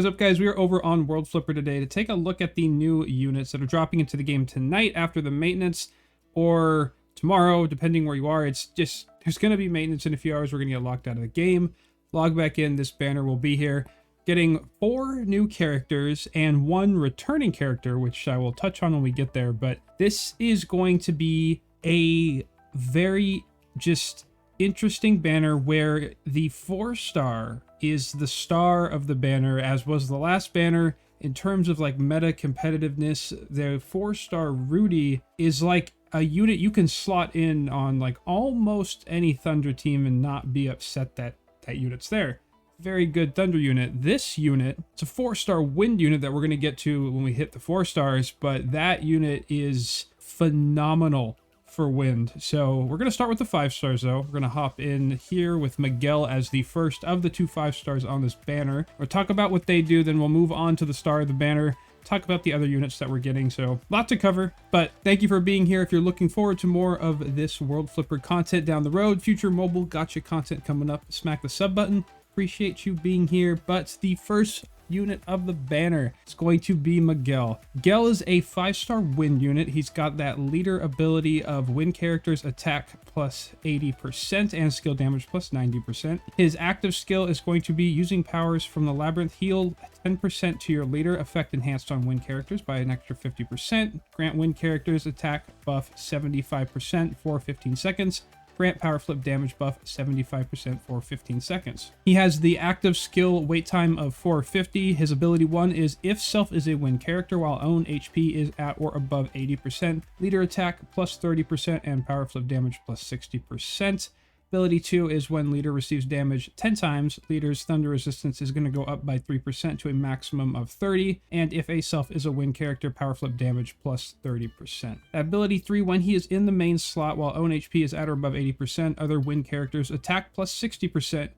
What is up, guys? We are over on World Flipper today to take a look at the new units that are dropping into the game tonight after the maintenance, or tomorrow, depending where you are. It's just, there's going to be maintenance in a few hours. We're going to get locked out of the game. Log back in. This banner will be here. Getting 4 new characters and 1 returning character, which I will touch on when we get there. But this is going to be a very just interesting banner where the 4-star is the star of the banner, as was the last banner. In terms of like meta competitiveness, the 4-star Rudy is like a unit you can slot in on like almost any Thunder team and not be upset that that unit's there. Very good Thunder unit. This unit, it's a 4-star Wind unit that we're going to get to when we hit the 4 stars, but that unit is phenomenal for Wind. So we're going to start with the 5 stars though. We're going to hop in here with Miguel as the first of the 2 5 stars on this banner. We'll talk about what they do, then we'll move on to the star of the banner, talk about the other units that we're getting. So a lot to cover, but thank you for being here. If you're looking forward to more of this World Flipper content down the road, future mobile gacha content coming up, smack the sub button. Appreciate you being here. But the first unit of the banner is going to be Miguel. Miguel is a 5-star Wind unit. He's got that leader ability of Wind characters attack plus 80% and skill damage plus 90%. His active skill is going to be using powers from the Labyrinth, heal 10% to your leader, effect enhanced on Wind characters by an extra 50%. Grant Wind characters attack buff 75% for 15 seconds. Grant power flip damage buff 75% for 15 seconds. He has the active skill wait time of 450. His ability 1 is if self is a Wind character while own HP is at or above 80%, leader attack plus 30% and power flip damage plus 60%. Ability 2 is when leader receives damage 10 times, leader's thunder resistance is going to go up by 3% to a maximum of 30, and if a self is a Wind character, power flip damage plus 30%. Ability 3, when he is in the main slot while own HP is at or above 80%, other Wind characters attack plus 60%,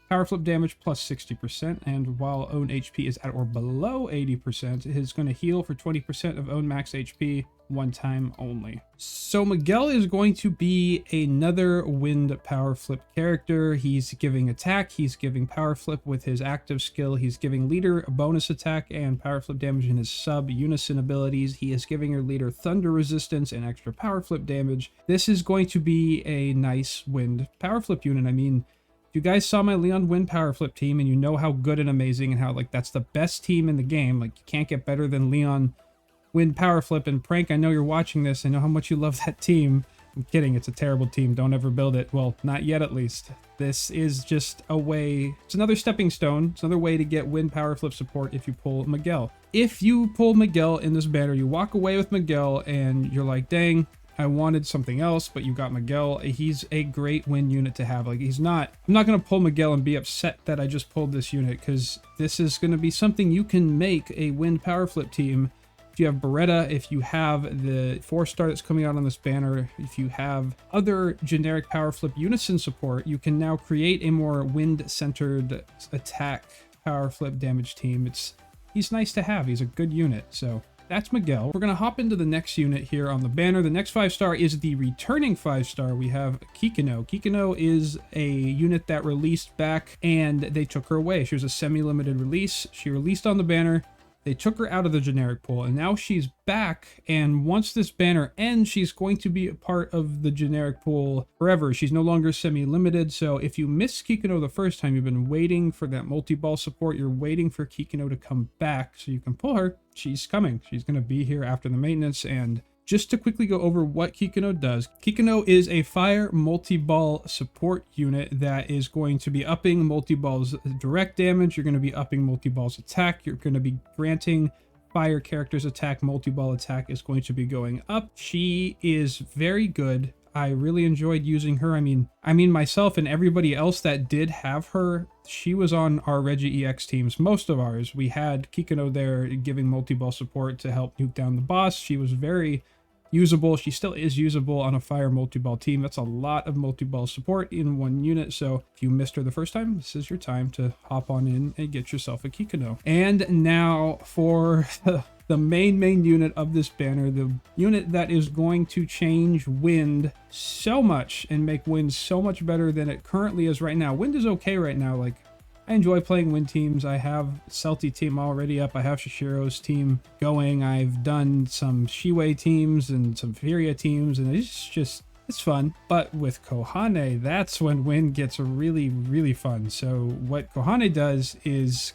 power flip damage plus 60%, and while own HP is at or below 80%, it is going to heal for 20% of own max HP, one time only. So Miguel is going to be another Wind power flip character. He's giving attack, he's giving power flip with his active skill, he's giving leader a bonus attack and power flip damage in his sub unison abilities. He is giving your leader thunder resistance and extra power flip damage. This is going to be a nice Wind power flip unit. I mean, you guys saw my Leon Wind power flip team and you know how good and amazing and how like that's the best team in the game. Like you can't get better than Leon Wind power flip. And Prank, I know you're watching this. I know how much you love that team. I'm kidding. It's a terrible team. Don't ever build it. Well, not yet at least. This is just a way. It's another stepping stone. It's another way to get Wind power flip support if you pull Miguel. If you pull Miguel in this banner, you walk away with Miguel and you're like, dang, I wanted something else, but you got Miguel. He's a great Wind unit to have. Like I'm not going to pull Miguel and be upset that I just pulled this unit, because this is going to be something you can make a Wind power flip team. If you have Beretta, if you have the 4-star that's coming out on this banner, if you have other generic power flip unison support, you can now create a more Wind-centered attack power flip damage team. He's nice to have. He's a good unit. So that's Miguel. We're going to hop into the next unit here on the banner. The next 5-star is the returning 5-star. We have Kikuno. Kikuno is a unit that released back and they took her away. She was a semi-limited release. She released on the banner. They took her out of the generic pool and now she's back, and once this banner ends, she's going to be a part of the generic pool forever. She's no longer semi-limited, so if you miss Kikuno the first time, you've been waiting for that multi-ball support, you're waiting for Kikuno to come back so you can pull her. She's coming. She's going to be here after the maintenance. And just to quickly go over what Kikuno does, Kikuno is a fire multi-ball support unit that is going to be upping multi-ball's direct damage. You're going to be upping multi-ball's attack. You're going to be granting fire characters attack. Multi-ball attack is going to be going up. She is very good. I really enjoyed using her. I mean myself and everybody else that did have her, she was on our Reggie EX teams. Most of ours, we had Kikuno there giving multi-ball support to help nuke down the boss. She was very usable. She still is usable on a fire multi-ball team. That's a lot of multi-ball support in one unit. So if you missed her the first time, this is your time to hop on in and get yourself a Kikuno. And now for the main unit of this banner, the unit that is going to change Wind so much and make Wind so much better than it currently is right now. Wind is okay right now. Like, I enjoy playing wind teams. I have Celti team already up. I have Shishiro's team going. I've done some Shiwei teams and some Furia teams, and it's fun. But with Kohane, that's when wind gets really, really fun. So what Kohane does is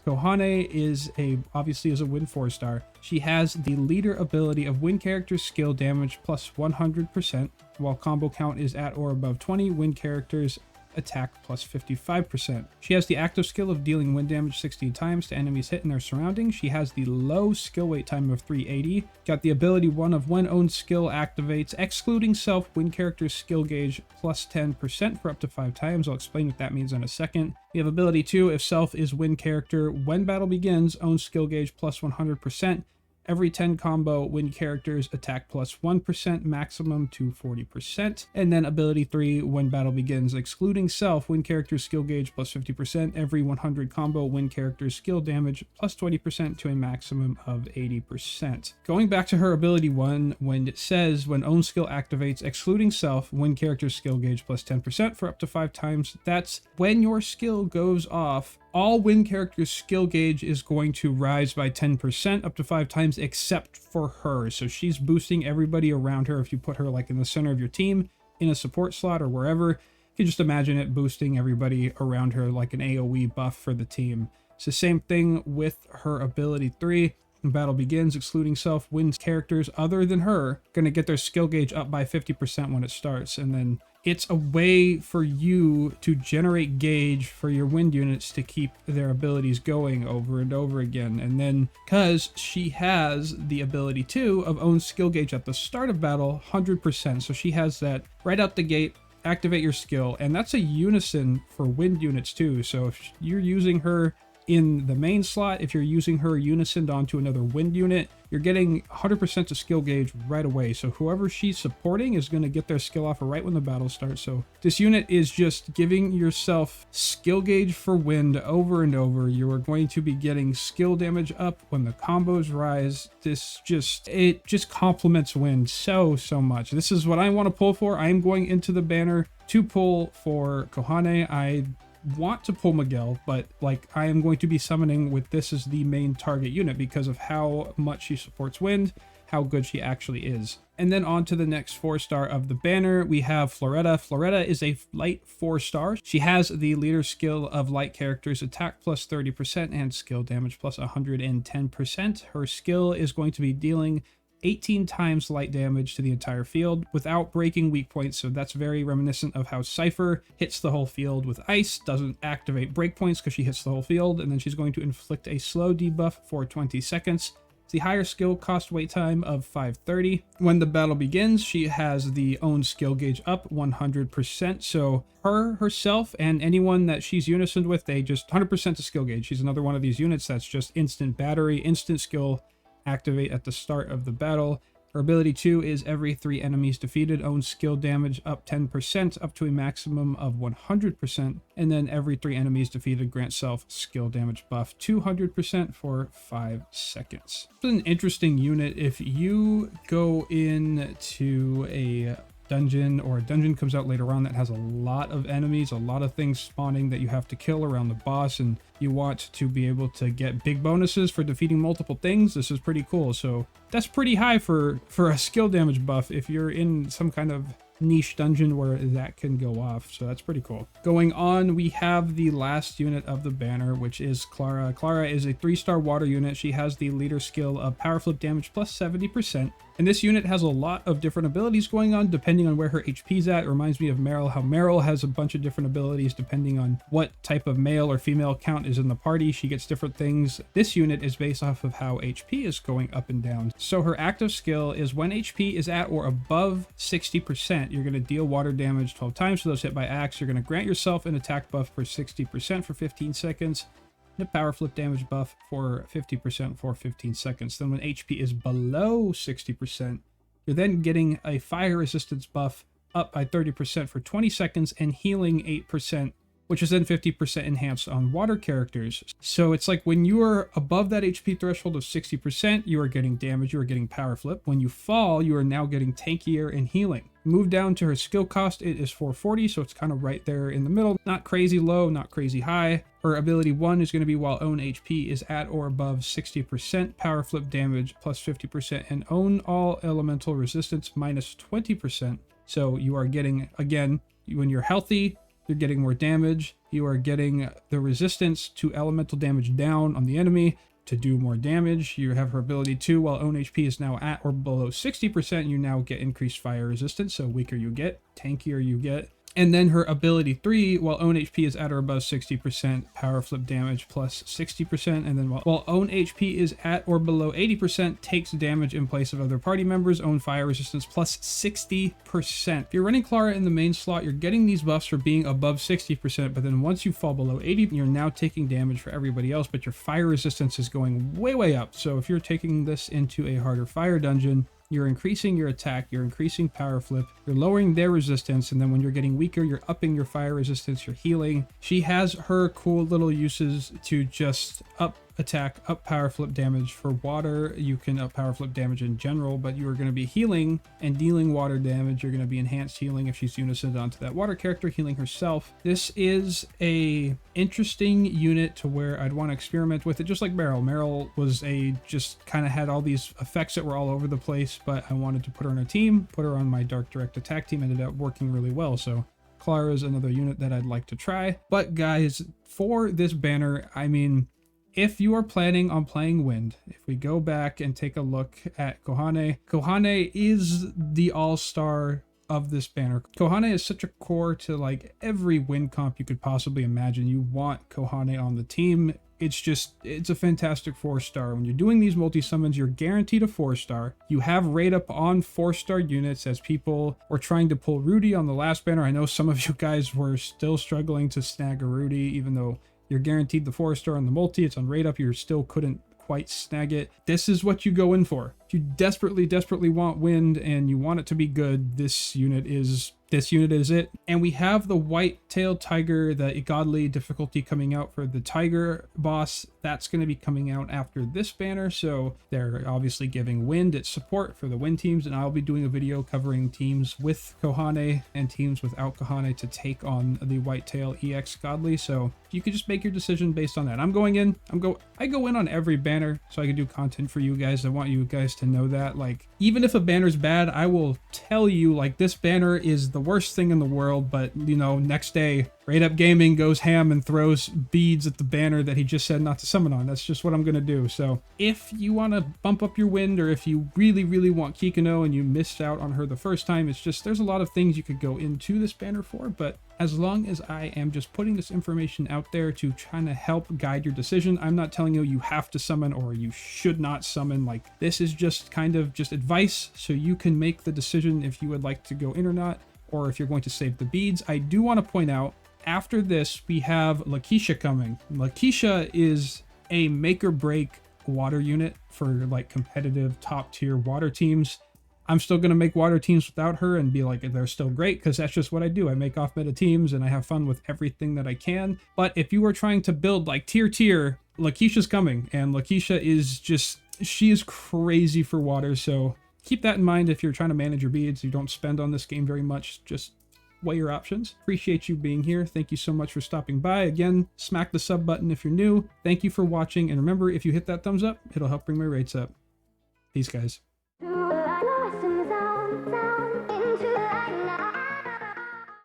obviously is a wind 4-star. She has the leader ability of wind character skill damage plus 100%, while combo count is at or above 20. Wind characters attack plus 55%. She has the active skill of dealing wind damage 16 times to enemies hit in their surroundings. She has the low skill wait time of 380. Got the ability 1 of when own skill activates, excluding self, wind character's skill gauge plus 10% for up to 5 times. I'll explain what that means in a second. We have ability 2, if self is wind character, when battle begins, own skill gauge plus 100%. Every 10 combo, wind characters attack plus 1%, maximum to 40%. And then ability 3, when battle begins, excluding self, wind characters skill gauge plus 50%. Every 100 combo, wind characters skill damage plus 20% to a maximum of 80%. Going back to her ability 1, when it says when own skill activates, excluding self, wind characters skill gauge plus 10% for up to 5 times. That's when your skill goes off. All wind characters' skill gauge is going to rise by 10% up to 5 times except for her. So she's boosting everybody around her. If you put her like in the center of your team, in a support slot or wherever, you can just imagine it boosting everybody around her like an AoE buff for the team. It's the same thing with her ability 3. When battle begins, excluding self, wind characters other than her going to get their skill gauge up by 50% when it starts. And then it's a way for you to generate gauge for your wind units to keep their abilities going over and over again. And then because she has the ability too of own skill gauge at the start of battle, 100%. So she has that right out the gate. Activate your skill, and that's a unison for wind units too. So if you're using her in the main slot, if you're using her unisoned onto another wind unit, you're getting 100% to skill gauge right away. So whoever she's supporting is going to get their skill off right when the battle starts. So this unit is just giving yourself skill gauge for wind over and over. You are going to be getting skill damage up when the combos rise. It just complements wind so much. This is what I want to pull for. I am going into the banner to pull for Kohane. I want to pull Miguel, but like I am going to be summoning with this as the main target unit because of how much she supports wind, how good she actually is. And then on to the next 4-star of the banner, we have Floretta. Floretta is a light 4-star. She has the leader skill of light characters, attack plus 30% and skill damage plus 110%. Her skill is going to be dealing 18 times light damage to the entire field without breaking weak points, so that's very reminiscent of how Cypher hits the whole field with ice, doesn't activate breakpoints because she hits the whole field, and then she's going to inflict a slow debuff for 20 seconds. It's the higher skill cost wait time of 530. When the battle begins, she has the own skill gauge up 100%, so herself and anyone that she's unisoned with, they just 100% to skill gauge. She's another one of these units that's just instant battery, instant skill activate at the start of the battle. Her ability 2 is every 3 enemies defeated, own skill damage up 10% up to a maximum of 100%, and then every 3 enemies defeated grant self skill damage buff 200% for 5 seconds. It's an interesting unit. If you go into a dungeon, or a dungeon comes out later on that has a lot of enemies, a lot of things spawning that you have to kill around the boss, and you want to be able to get big bonuses for defeating multiple things, this is pretty cool. So that's pretty high for a skill damage buff if you're in some kind of niche dungeon where that can go off. So that's pretty cool. Going on, we have the last unit of the banner, which is Clara. Clara is a 3-star water unit. She has the leader skill of power flip damage plus 70%. And this unit has a lot of different abilities going on depending on where her HP's at. It reminds me of Meryl, how Meryl has a bunch of different abilities depending on what type of male or female count is in the party. She gets different things. This unit is based off of how HP is going up and down. So her active skill is when HP is at or above 60%, you're going to deal water damage 12 times to those hit by axe. You're going to grant yourself an attack buff for 60% for 15 seconds. A power flip damage buff for 50% for 15 seconds. Then when HP is below 60%, you're then getting a fire resistance buff up by 30% for 20 seconds and healing 8%, which is then 50% enhanced on water characters. So it's like when you are above that HP threshold of 60%, you are getting damage, you are getting power flip. When you fall, you are now getting tankier and healing. Move down to her skill cost, it is 440, so it's kind of right there in the middle. Not crazy low, not crazy high. Her ability 1 is going to be while own HP is at or above 60%, power flip damage plus 50%, and own all elemental resistance minus 20%. So you are getting, again, when you're healthy, you're getting more damage. You are getting the resistance to elemental damage down on the enemy to do more damage. You have her ability 2, while own HP is now at or below 60%, you now get increased fire resistance, so weaker you get, tankier you get. And then her ability 3, while own HP is at or above 60%, power flip damage plus 60%, and then while own HP is at or below 80%, takes damage in place of other party members, own fire resistance plus 60%. If you're running Clara in the main slot, you're getting these buffs for being above 60%, but then once you fall below 80, you're now taking damage for everybody else, but your fire resistance is going way up. So if you're taking this into a harder fire dungeon, you're increasing your attack, you're increasing power flip, you're lowering their resistance, and then when you're getting weaker, you're upping your fire resistance, you're healing. She has her cool little uses to just up attack, up power flip damage. For water, you can up power flip damage in general, but you are going to be healing and dealing water damage. You're going to be enhanced healing if she's unisoned onto that water character, healing herself. This is a interesting unit to where I'd want to experiment with it, just like Meryl. Meryl was just kind of had all these effects that were all over the place, but I wanted to put her on a team, put her on my dark direct attack team, ended up working really well. So Clara is another unit that I'd like to try. But guys, for this banner, I mean, if you are planning on playing Wind, if we go back and take a look at Kohane, Kohane is the all-star of this banner. Kohane is such a core to like every Wind comp you could possibly imagine. You want Kohane on the team. It's a fantastic 4-star. When you're doing these multi-summons, you're guaranteed a 4-star. You have rateup on 4-star units, as people were trying to pull Rudy on the last banner. I know some of you guys were still struggling to snag a Rudy, even though you're guaranteed the 4-star on the multi. It's on rateup. You still couldn't quite snag it. This is what you go in for. If you desperately want Wind and you want it to be good, this unit is it. And we have the white-tailed tiger, the godly difficulty coming out for the tiger boss. That's going to be coming out after this banner, so they're obviously giving Wind its support for the Wind teams, and I'll be doing a video covering teams with Kohane and teams without Kohane to take on the white-tail EX godly. So you can just make your decision based on that. I go in on every banner so I can do content for you guys. I want you guys to know that, like, even if a banner's bad, I will tell you, like, this banner is the worst thing in the world, but you know, next day rateup Gaming goes ham and throws beads at the banner that he just said not to summon on. That's just what I'm gonna do. So if you want to bump up your Wind, or if you really want Kikuno and you missed out on her the first time, it's just, there's a lot of things you could go into this banner for, but as long as I am just putting this information out there to try to help guide your decision, I'm not telling you you have to summon or you should not summon. Like, this is just kind of just advice so you can make the decision if you would like to go in or not, or if you're going to save the beads. I do want to point out, after this, we have Lakeisha coming. Lakeisha is a make or break water unit for like competitive top tier water teams. I'm still going to make water teams without her and be like, they're still great, because that's just what I do. I make off meta teams and I have fun with everything that I can. But if you are trying to build like tier, Lakeisha's coming, and Lakeisha is just, she is crazy for water. So keep that in mind if you're trying to manage your beads. You don't spend on this game very much. Just weigh your options. Appreciate you being here. Thank you so much for stopping by. Again, smack the sub button if you're new. Thank you for watching. And remember, if you hit that thumbs up, it'll help bring my rates up. Peace, guys.